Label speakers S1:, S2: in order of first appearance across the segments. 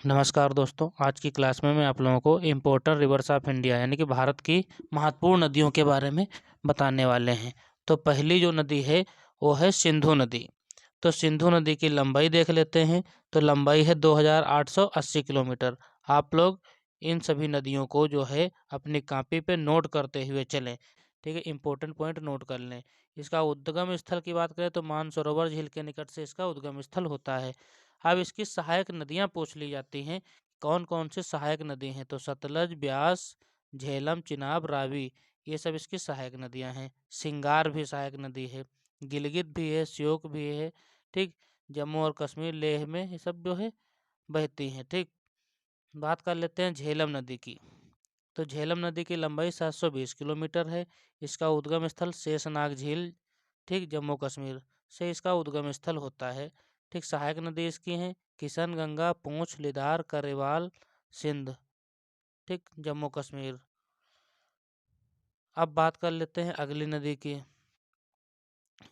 S1: नमस्कार दोस्तों, आज की क्लास में मैं आप लोगों को इम्पोर्टेंट रिवर्स ऑफ इंडिया यानी कि भारत की महत्वपूर्ण नदियों के बारे में बताने वाले हैं। तो पहली जो नदी है वो है सिंधु नदी। तो सिंधु नदी की लंबाई देख लेते हैं। तो लंबाई है 2880 किलोमीटर। आप लोग इन सभी नदियों को जो है अपनी कॉपी पे नोट करते हुए चलें। ठीक है, इंपॉर्टेंट पॉइंट नोट कर लें। इसका उद्गम स्थल की बात करें तो मानसरोवर झील के निकट से इसका उद्गम स्थल होता है। अब इसकी सहायक नदियां पूछ ली जाती हैं, कौन कौन सी सहायक नदी हैं। तो सतलज, ब्यास, झेलम, चिनाब, रावी, ये सब इसकी सहायक नदियां हैं। सिंगार भी सहायक नदी है, गिलगित भी है, श्योक भी है। ठीक, जम्मू और कश्मीर, लेह में ये सब जो है बहती हैं। ठीक, बात कर लेते हैं झेलम नदी की। तो झेलम नदी की लंबाई 720 किलोमीटर है। इसका उद्गम स्थल शेषनाग झील, ठीक, जम्मू कश्मीर से इसका उद्गम स्थल होता है। ठीक, सहायक नदी इसकी हैं किशन गंगा, पूंछ, लिदार, करेवाल, सिंध, ठीक, जम्मू कश्मीर। अब बात कर लेते हैं अगली नदी की,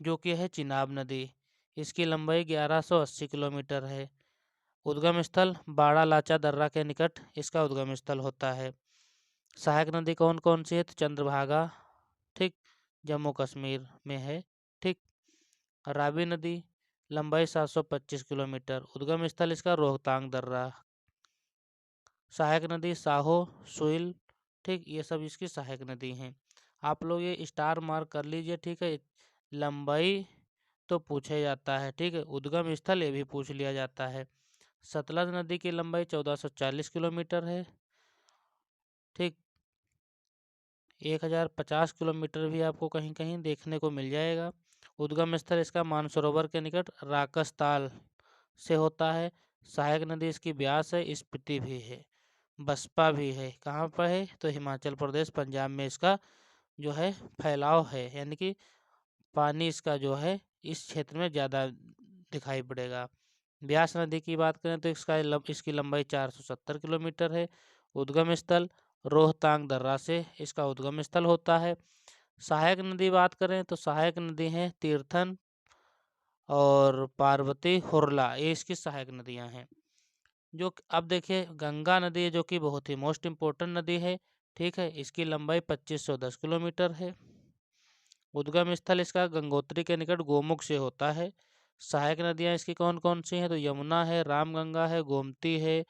S1: जो कि है चिनाब नदी। इसकी लंबाई 1180 किलोमीटर है। उद्गम स्थल बाड़ा लाचा दर्रा के निकट इसका उद्गम स्थल होता है। सहायक नदी कौन कौन सी है? तो चंद्रभागा, ठीक, जम्मू कश्मीर में है। ठीक, रावी नदी, लंबाई 725 किलोमीटर। उद्गम स्थल इसका रोहतांग दर्रा। सहायक नदी साहो, सुइल, ठीक, ये सब इसकी सहायक नदी हैं। आप लोग ये स्टार मार्क कर लीजिए। ठीक है, लंबाई तो पूछा जाता है, ठीक है, उद्गम स्थल ये भी पूछ लिया जाता है। सतलज नदी की लंबाई 1440 किलोमीटर है। ठीक, 1050 किलोमीटर भी आपको कहीं कहीं देखने को मिल जाएगा। उद्गम स्थल इसका मानसरोवर के निकट राकसताल से होता है। सहायक नदी इसकी ब्यास है, स्पीति भी है, बसपा भी है। कहाँ पर है? तो हिमाचल प्रदेश, पंजाब में इसका जो है फैलाव है, यानी कि पानी इसका जो है इस क्षेत्र में ज़्यादा दिखाई पड़ेगा। ब्यास नदी की बात करें तो इसकी लंबाई 470 किलोमीटर है। उद्गम स्थल रोहतांग दर्रा से इसका उद्गम स्थल होता है। सहायक नदी बात करें तो सहायक नदी है तीर्थन और पार्वती, हुरला, ये इसकी सहायक नदियां हैं। अब देखिए गंगा नदी है, जो कि बहुत ही मोस्ट इम्पोर्टेंट नदी है। ठीक है, इसकी लंबाई 2510 किलोमीटर है। उद्गम स्थल इसका गंगोत्री के निकट गोमुख से होता है। सहायक नदियां इसकी कौन कौन सी हैं? तो यमुना है, रामगंगा है, गोमती है,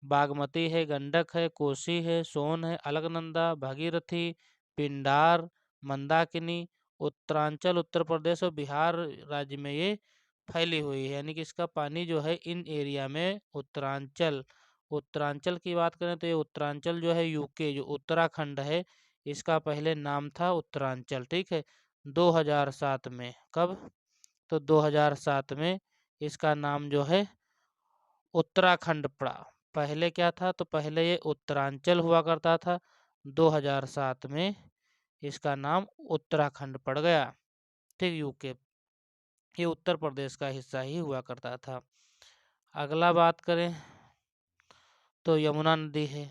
S1: बागमती है, गंडक है, कोसी है, सोन है, अलकनंदा, भागीरथी, पिंडार, मंदाकिनी। उत्तरांचल उत्तर प्रदेश और बिहार राज्य में ये फैली हुई है, यानी कि इसका पानी जो है इन एरिया में उत्तरांचल उत्तरांचल की बात करें तो ये उत्तरांचल जो है यूके, जो उत्तराखंड है, इसका पहले नाम था उत्तरांचल। ठीक है, 2007 में, कब? तो 2007 में इसका नाम जो है उत्तराखंड पड़ा। पहले क्या था? तो पहले ये उत्तरांचल हुआ करता था। 2007 में इसका नाम उत्तराखंड पड़ गया। ठीक, यूके, ये उत्तर प्रदेश का हिस्सा ही हुआ करता था। अगला बात करें तो यमुना नदी है।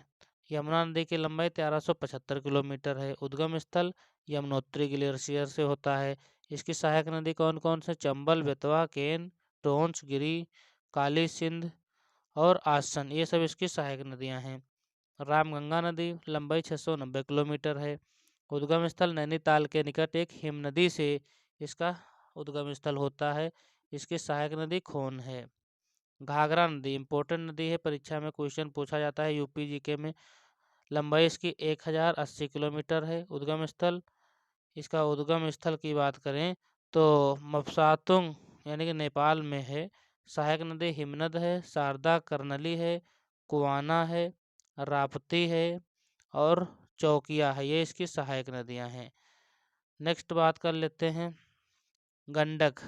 S1: यमुना नदी की लंबाई 1375 किलोमीटर है। उद्गम स्थल यमुनोत्री ग्लेशियर से होता है। इसकी सहायक नदी कौन कौन से? चंबल, बेतवा, केन, टोंस, गिरी, काली सिंध और आसन, ये सब इसकी सहायक नदियां हैं। रामगंगा नदी, लंबाई 690 किलोमीटर है। उद्गम स्थल नैनीताल के निकट एक हिमनदी से इसका उद्गम स्थल होता है। इसकी सहायक नदी खोन है। घाघरा नदी इंपॉर्टेंट नदी है, परीक्षा में क्वेश्चन पूछा जाता है यूपी जीके में। लंबाई इसकी 1080 किलोमीटर है। इसका उद्गम स्थल की बात करें तो मपसातुंग यानी कि नेपाल में है। सहायक नदी हिमनद है, शारदा, कर्नली है, कुआना है, राप्ती है और चौकिया है, ये इसकी सहायक नदियां हैं। नेक्स्ट बात कर लेते हैं गंडक।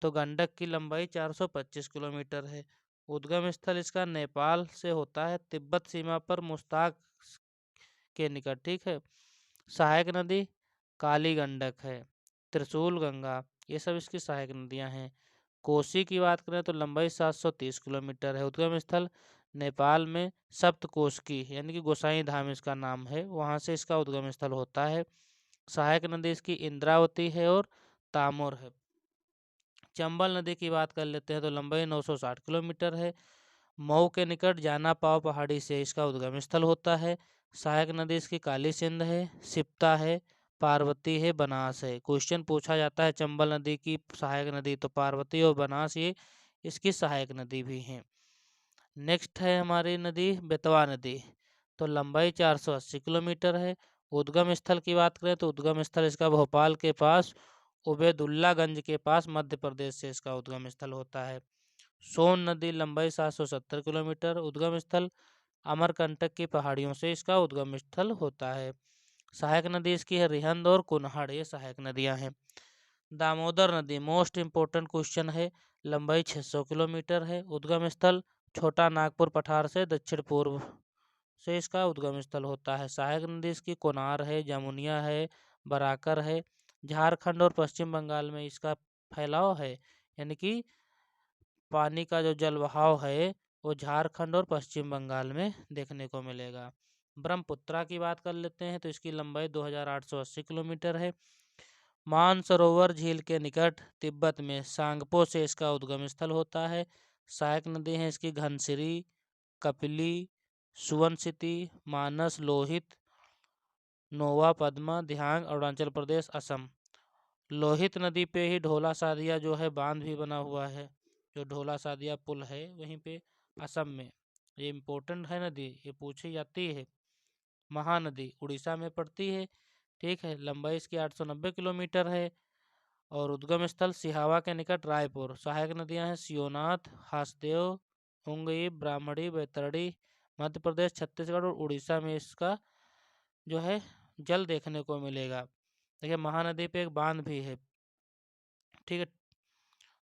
S1: तो गंडक की लंबाई 425 किलोमीटर है। उद्गम स्थल इसका नेपाल से होता है, तिब्बत सीमा पर मुश्ताक के निकट। ठीक है, सहायक नदी काली गंडक है, त्रिशूल गंगा, ये सब इसकी सहायक नदियां हैं। कोसी की बात करें तो लंबाई 730 किलोमीटर है। उद्गम स्थल नेपाल में सप्तकोशी यानी कि गोसाई धाम इसका नाम है, वहाँ से इसका उद्गम स्थल होता है। सहायक नदी इसकी इंद्रावती है और तामोर है। चंबल नदी की बात कर लेते हैं तो लंबाई 960 किलोमीटर है। मऊ के निकट जाना पाव पहाड़ी से इसका उद्गम स्थल होता है। सहायक नदी इसकी काली सिंध है, सिप्ता है, पार्वती है, बनास है। क्वेश्चन पूछा जाता है चंबल नदी की सहायक नदी, तो पार्वती और बनास ये इसकी सहायक नदी भी हैं। नेक्स्ट है हमारी नदी बेतवा नदी, तो लंबाई 480 किलोमीटर है। उद्गम स्थल की बात करें तो उद्गम स्थल इसका भोपाल के पास उबेदुल्लागंज के पास मध्य प्रदेश से इसका उद्गम स्थल होता है। सोन नदी लंबाई 770 किलोमीटर, उद्गम स्थल अमरकंटक की पहाड़ियों से इसका उद्गम स्थल होता है। सहायक नदी इसकी है रिहंद और कुन्हाड़, ये सहायक नदियां हैं। दामोदर नदी मोस्ट इम्पोर्टेंट क्वेश्चन है, लंबाई 600 किलोमीटर है, उद्गम स्थल छोटा नागपुर पठार से दक्षिण पूर्व से इसका उद्गम स्थल होता है। सहायक नदी इसकी कोनार है, जमुनिया है, बराकर है। झारखंड और पश्चिम बंगाल में इसका फैलाव है, यानी कि पानी का जो जल बहाव है वो झारखंड और पश्चिम बंगाल में देखने को मिलेगा। ब्रह्मपुत्रा की बात कर लेते हैं तो इसकी लंबाई 2880 किलोमीटर है। मानसरोवर झील के निकट तिब्बत में सांगपो से इसका उद्गम स्थल होता है। सहायक नदी है इसकी घनसिरी, कपिली, सुवनसिति, मानस, लोहित, नोवा, पद्मा, दिहांग, अरुणाचल प्रदेश, असम। लोहित नदी पे ही ढोला सादिया जो है बांध भी बना हुआ है, जो ढोला सादिया पुल है वहीं पे असम में। ये इम्पोर्टेंट है नदी, ये पूछी जाती है। महानदी उड़ीसा में पड़ती है, ठीक है। लंबाई इसकी 890 किलोमीटर है और उद्गम स्थल सिहावा के निकट रायपुर। सहायक नदियां हैं सियोनाथ, हासदेव, हुंगई, ब्राह्मणी, बैतरणी। मध्य प्रदेश, छत्तीसगढ़ और उड़ीसा में इसका जो है जल देखने को मिलेगा। देखिए महानदी पे एक बांध भी है, ठीक है,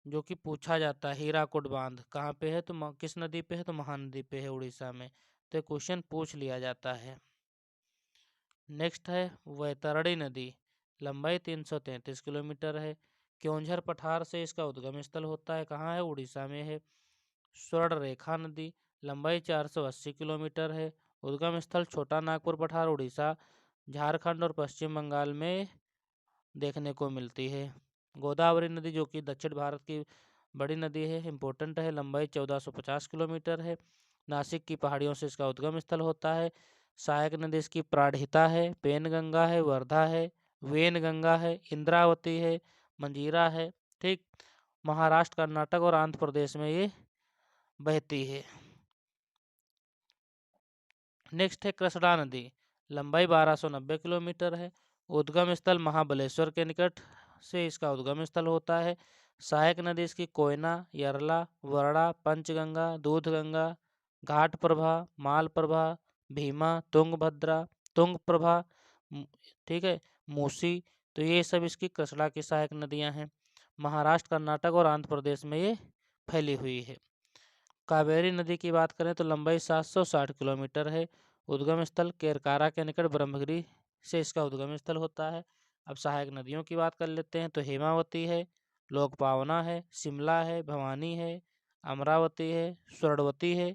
S1: जो कि पूछा जाता है। हीराकुड बांध कहाँ पे है, तो किस नदी पे है, तो महानदी पे है उड़ीसा में। तो क्वेश्चन पूछ लिया जाता है। नेक्स्ट है वैतरणी नदी, लंबाई 333 किलोमीटर है। क्योंझर पठार से इसका उद्गम स्थल होता है, कहाँ है, उड़ीसा में है। स्वर्ण रेखा नदी लंबाई 480 किलोमीटर है, उद्गम स्थल छोटा नागपुर पठार, उड़ीसा, झारखंड और पश्चिम बंगाल में देखने को मिलती है। गोदावरी नदी जो कि दक्षिण भारत की बड़ी नदी है, इम्पोर्टेंट है, लंबाई 1450 किलोमीटर है। नासिक की पहाड़ियों से इसका उद्गम स्थल होता है। सहायक नदी इसकी प्राणहिता है, पेनगंगा है, वर्धा है, वेनगंगा है, इंद्रावती है, मंजीरा है, ठीक। महाराष्ट्र, कर्नाटक और आंध्र प्रदेश में ये बहती है। नेक्स्ट है कृष्णा नदी, लंबाई 1290 किलोमीटर है, उद्गम स्थल महाबलेश्वर के निकट से इसका उद्गम स्थल होता है। सहायक नदी इसकी कोयना, यरला, वरड़ा, पंचगंगा, दूधगंगा, घाट प्रभा, माल प्रभा, भीमा, तुंगभद्रा, तुंग प्रभा, ठीक है, मूसी। तो ये सब इसकी कृष्णा की सहायक नदियां हैं। महाराष्ट्र, कर्नाटक और आंध्र प्रदेश में ये फैली हुई है। कावेरी नदी की बात करें तो लंबाई 760 किलोमीटर है, उद्गम स्थल केरकारा के निकट ब्रह्मगिरी से इसका उद्गम स्थल होता है। अब सहायक नदियों की बात कर लेते हैं तो हेमावती है, लोकपावना है, शिमला है, भवानी है, अमरावती है, स्वर्णवती है।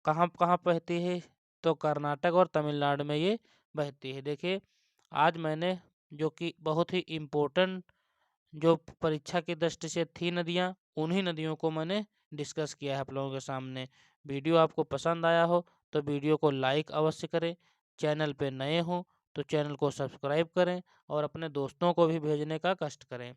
S1: कहाँ कहाँ बहती है, तो कर्नाटक और तमिलनाडु में ये बहती है। देखिए आज मैंने जो कि बहुत ही इम्पोर्टेंट जो परीक्षा की दृष्टि से थी नदियाँ, उन्हीं नदियों को मैंने डिस्कस किया है आप लोगों के सामने। वीडियो आपको पसंद आया हो तो वीडियो को लाइक अवश्य करें, चैनल पे नए हो तो चैनल को सब्सक्राइब करें और अपने दोस्तों को भी भेजने का कष्ट करें।